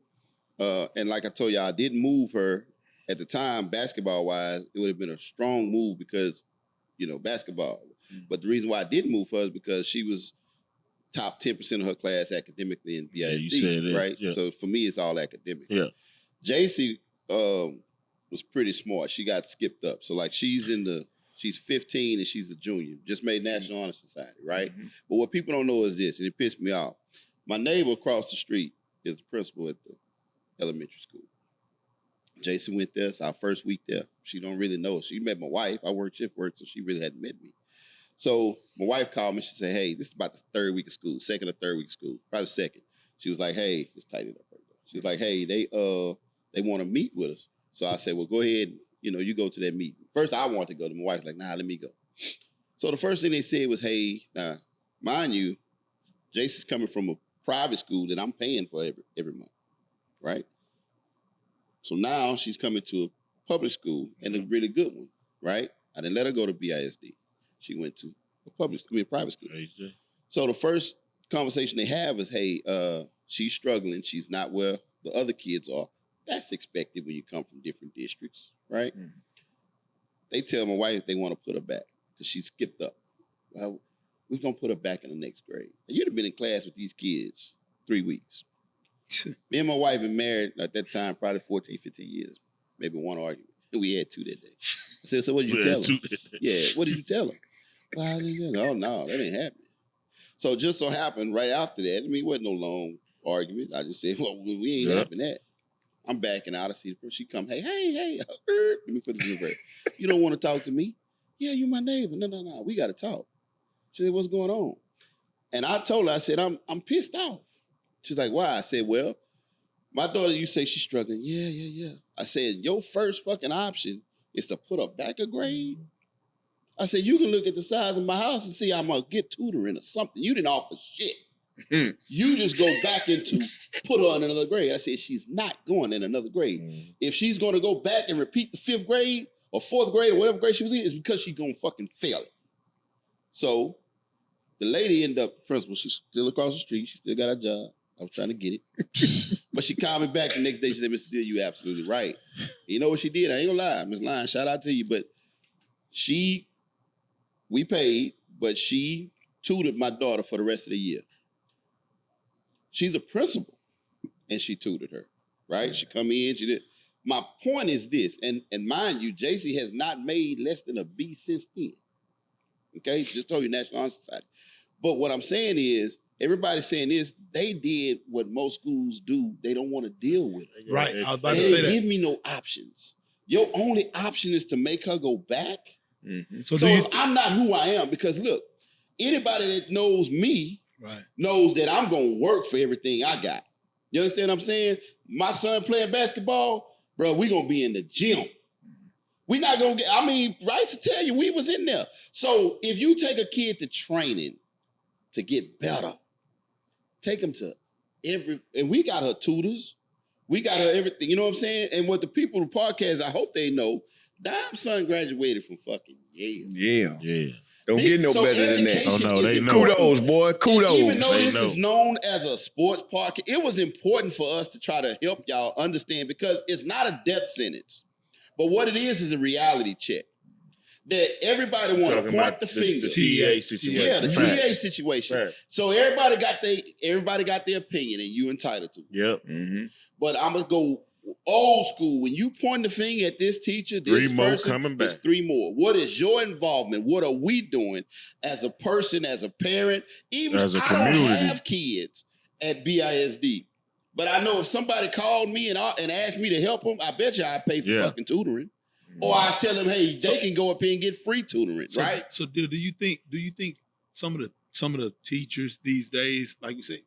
And like I told you, I didn't move her at the time, basketball-wise. It would have been a strong move because, basketball. Mm-hmm. But the reason why I didn't move her is because she was top 10% of her class academically in BISD, you said it, right? Yeah. So for me, it's all academic. Yeah. JC was pretty smart. She got skipped up. So like she's 15 and she's a junior. Just made National Honor Society, right? Mm-hmm. But what people don't know is this, and it pissed me off. My neighbor across the street is the principal at the elementary school. Jason went there. It's our first week there. She don't really know. She met my wife. I worked shift work, so she really hadn't met me. So my wife called me. She said, hey, this is about the third week of school, second or third week of school, probably second. She was like, hey, just tighten it up right there. She was like, hey, they want to meet with us. So I said, well, go ahead, you go to that meeting. First, I wanted to go. My wife's like, nah, let me go. So the first thing they said was, hey, now, mind you, Jason's coming from a private school that I'm paying for every month, right? So now she's coming to a public school and a really good one, right? I didn't let her go to BISD. She went to a private school. So the first conversation they have is, hey, she's struggling. She's not where the other kids are. That's expected when you come from different districts, right? Mm-hmm. They tell my wife they want to put her back because she skipped up. Well, we're going to put her back in the next grade. And you'd have been in class with these kids 3 weeks. Me and my wife been married at that time, probably 14, 15 years, maybe one argument. And we had 2 that day. I said, so what did you tell her? Yeah, what did you tell her? Well, oh, no, that ain't happening. So just so happened right after that, it wasn't no long argument. I just said, well, we ain't having that. I'm backing out. I see the person. She come, hey, let me put this in reverse. You don't want to talk to me? Yeah, you my neighbor. No, we got to talk. She said, what's going on? And I told her, I said, I'm pissed off. She's like, why? I said, well, my daughter, you say she's struggling. Yeah. I said, your first fucking option is to put her back a grade. I said, you can look at the size of my house and see I'm going to get tutoring or something. You didn't offer shit. You just go back into put her in another grade. I said, she's not going in another grade. If she's going to go back and repeat the 5th grade or 4th grade or whatever grade she was in, it's because she's going to fucking fail it. So the lady ended up, principal, she's still across the street. She still got a job. I was trying to get it. But she called me back the next day. She said, Mr. Dill, you absolutely right. You know what she did? I ain't gonna lie. Ms. Lyons, shout out to you. But we paid, but she tutored my daughter for the rest of the year. She's a principal, and she tutored her, right? She come in, she did. My point is this, and mind you, JC has not made less than a B since then. Okay? Just told you National Honor Society. But what I'm saying is, everybody's saying this, they did what most schools do. They don't want to deal with it. Right. I was about to they say didn't that. give me no options. Your only option is to make her go back. Mm-hmm. So if I'm not who I am, because look, anybody that knows me knows that I'm going to work for everything I got. You understand what I'm saying? My son playing basketball, bro, we going to be in the gym. We not going to get, Rice will tell you, we was in there. So if you take a kid to training to get better, take them to and we got her tutors. We got her everything. You know what I'm saying? And what the people in the podcast, I hope they know, Dime's son graduated from fucking Yale. Yeah. Don't get no better than that. Oh, no, they know. Kudos, boy. Kudos. And even though this is known as a sports park, it was important for us to try to help y'all understand, because it's not a death sentence. But what it is a reality check. That everybody want to point the finger. The T.E.A. situation. Yeah, the T.E.A. situation. Right. So everybody got their opinion, and you entitled to it. Yep. Mm-hmm. But I'm going to go old school. When you point the finger at this teacher, this person, it's 3 more. What is your involvement? What are we doing as a person, as a parent? Even as a community. I don't have kids at BISD. But I know if somebody called me and asked me to help them, I bet you I'd pay for fucking tutoring. Or I tell them, hey, they can go up here and get free tutoring, right? So do you think some of the teachers these days, like you say,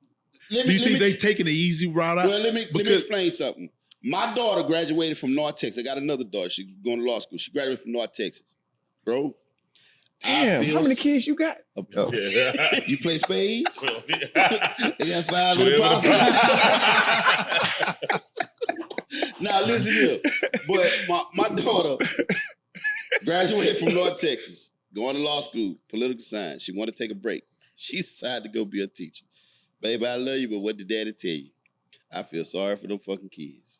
do you think they taking the easy route out? Well, let me explain something. My daughter graduated from North Texas. I got another daughter. She's going to law school. She graduated from North Texas. Bro. Damn, how many kids you got? You play spades? They got 5 in 12 the in pocket. the Now listen here. But my daughter graduated from North Texas, going to law school, political science. She wanted to take a break. She decided to go be a teacher. Baby, I love you, but what did daddy tell you? I feel sorry for them fucking kids.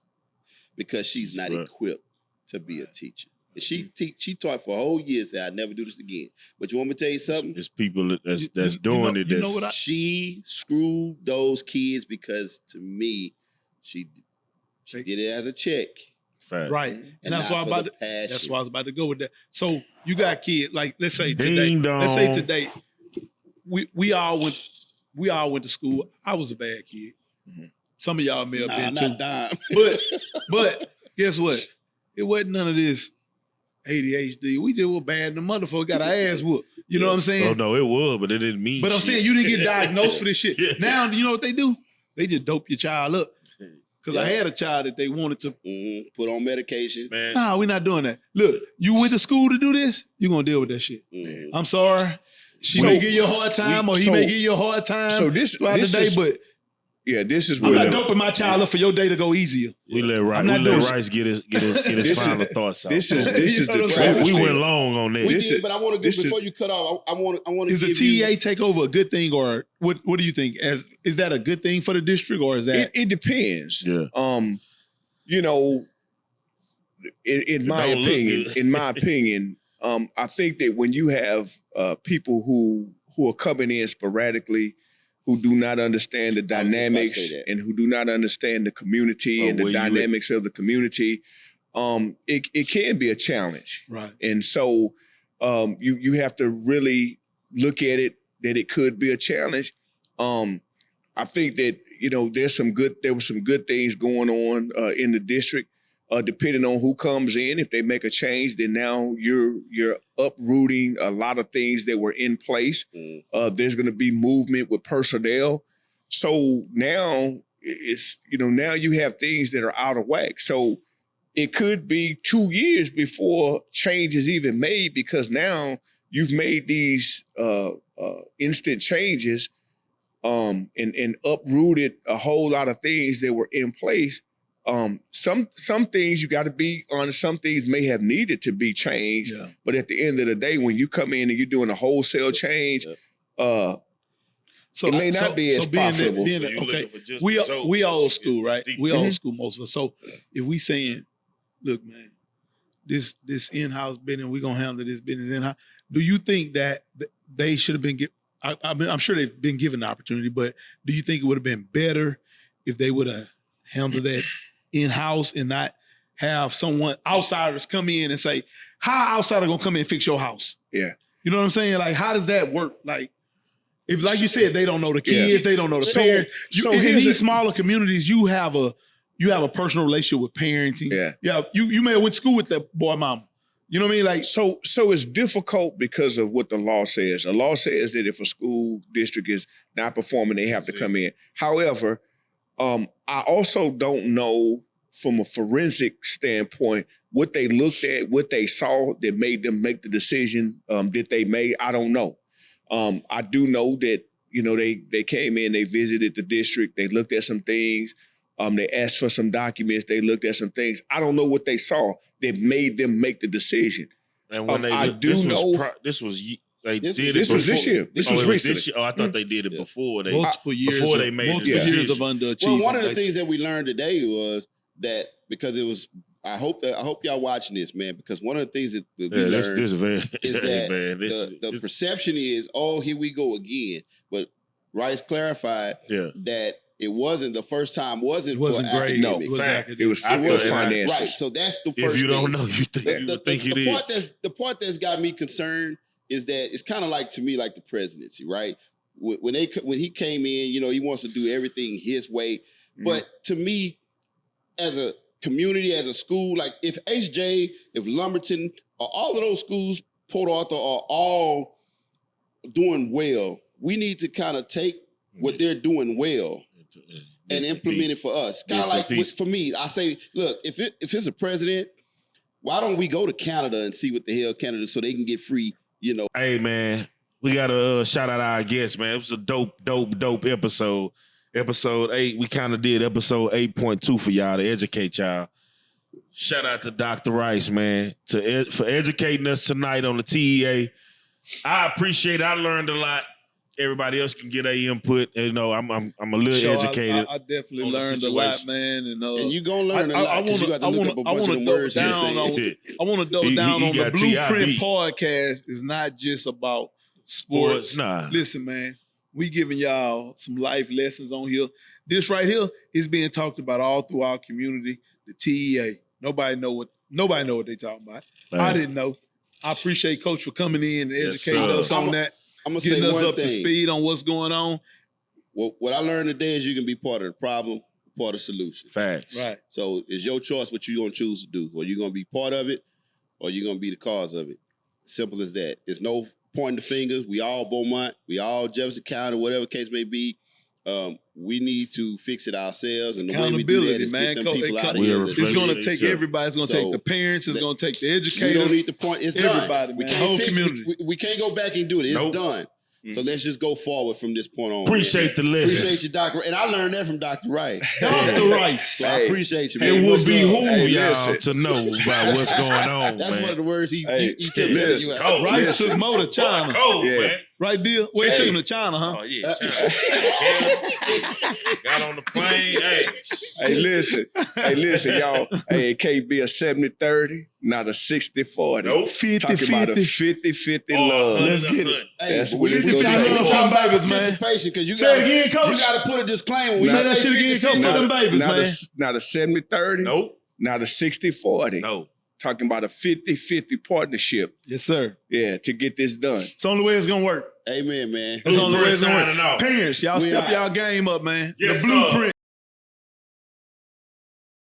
Because she's not equipped to be a teacher. And she taught for a whole year, said, I'd never do this again. But you want me to tell you something? It's people that's doing it. You know what she screwed those kids because, to me, she did it as a check. Fact. Right. And that's why I was about to go with that. So you got kids, like let's say today, we all went to school. I was a bad kid. Mm-hmm. Some of y'all may have been too. Dime. But guess what? It wasn't none of this ADHD. We just were bad. The motherfucker got our ass whooped. You know what I'm saying? Oh no, it was, but it didn't mean. But I'm saying you didn't get diagnosed for this shit. Yeah. Now you know what they do? They just dope your child up. Because I had a child that they wanted to put on medication. Man. Nah, we're not doing that. Look, you went to school to do this, you're gonna deal with that shit. I'm sorry. She may give you a hard time, or he may give you a hard time throughout the day, but yeah, this is I'm where not doping my child up for your day to go easier. We let Rice get his final thoughts out. This is the travesty. We went long on that. We did, but I want to go before you cut off. I want to. Is the T.E.A. takeover a good thing, or what do you think? Is that a good thing for the district, or is that? It depends. Yeah. You know, in my opinion, I think that when you have people who are coming in sporadically, who do not understand the dynamics and who do not understand the community and the dynamics of the community, it can be a challenge. Right. And so you have to really look at it that it could be a challenge. I think that, you know, there were some good things going on in the district. Depending on who comes in, if they make a change, then now you're uprooting a lot of things that were in place. There's going to be movement with personnel. So now now you have things that are out of whack. So it could be 2 years before change is even made, because now you've made these instant changes and uprooted a whole lot of things that were in place. Some things you got to be honest, some things may have needed to be changed, but at the end of the day, when you come in and you're doing a wholesale change, it may not be as profitable. We old school, right? We old school, most of us. So if we saying, look, man, this in-house business, we're gonna handle this business in-house. Do you think that they should have been I'm sure they've been given the opportunity, but do you think it would have been better if they would have handled that in-house and not have someone, outsiders, come in and say, how outsider gonna come in and fix your house? Yeah. You know what I'm saying? Like, how does that work? Like, if, like you said, they don't know the kids, they don't know the parents. In these smaller communities, you have a personal relationship with parents. Yeah. You may have went to school with that boy mama. You know what I mean? Like, so it's difficult because of what the law says. The law says that if a school district is not performing, they have to come in. However, I also don't know from a forensic standpoint what they looked at, what they saw that made them make the decision that they made. I don't know. I do know that, you know, they came in, they visited the district, they looked at some things, they asked for some documents, they looked at some things. I don't know what they saw that made them make the decision. And when this was this year. This was recent. I thought they did it before. Multiple years of underachievement. Well, one of the things that we learned today was that, because it was, I hope y'all watching this, man, because one of the things that we learned is that the perception is, oh, here we go again. But Rice clarified that it wasn't the first time. Wasn't great. Academics. No, it was finances. Right. So that's the first. If you don't know, you think it is. The part that's got me concerned is that it's kind of like, to me, like the presidency, right? When he came in, you know, he wants to do everything his way. But to me, as a community, as a school, like if HJ, if Lumberton, or all of those schools, Port Arthur, are all doing well, we need to kind of take what they're doing well and implement it for us. Kind of like for me, I say, look, if it's a president, why don't we go to Canada and see what the hell Canada so they can get free, you know? Hey, man, we got to shout out our guests, man. It was a dope episode. Episode 8, we kind of did episode 8.2 for y'all to educate y'all. Shout out to Dr. Rice, man, for educating us tonight on the T.E.A. I appreciate it. I learned a lot. Everybody else can get their input. You know, I'm a little educated. I definitely learned a lot, man. And you gonna learn a lot. I want to double down on the Blueprint podcast. Is not just about sports. Nah. Listen, man, we giving y'all some life lessons on here. This right here is being talked about all through our community. The T.E.A. Nobody know what they talking about. Man. I didn't know. I appreciate Coach for coming in and educating us on that. I'm gonna say getting us one up thing. to speed on what's going on. What I learned today is you can be part of the problem, part of the solution. Facts. Right. So it's your choice what you're gonna choose to do. Or you're gonna be part of it, or you're gonna be the cause of it. Simple as that. There's no pointing the fingers. We all Beaumont, we all Jefferson County, whatever case may be. We need to fix it ourselves, and the way we do that is get them people out of here. It's going to take everybody. It's going to take the parents. It's going to take the educators. We don't need the point. It's everybody, done. Man. Whole community. We can't go back and do it. It's done. So let's just go forward from this point on. Appreciate the lesson. Appreciate you, Dr. And I learned that from Dr. Rice. Dr. Rice. So I appreciate you, man. It will behoove y'all to know about what's going on, That's man. one of the words he kept telling you. Rice took Mo to China. Cold, man. Right, deal? Well, he took him to China, huh? Oh, yeah. Got on the plane. Hey, listen, y'all. Hey, it can't be a 70-30, not a 60-40. Nope. 50-50. Talking about a 50-50 love. Let's get it. Hey, That's we what need it's to gonna talk be. Some about babies, man. participation, because you Say it again, Coach. You got to put a disclaimer. When Say you that say shit again, 50-50, Coach, for them babies, man. Not a 70-30. Nope. Not a 60-40. No. Talking about a 50-50 partnership. Yes, sir. Yeah, to get this done. It's the only way it's going to work. Amen, man. That's the only way it's going to Signing work. off. Parents, y'all We step out. y'all game up, man. Yes, The Blueprint.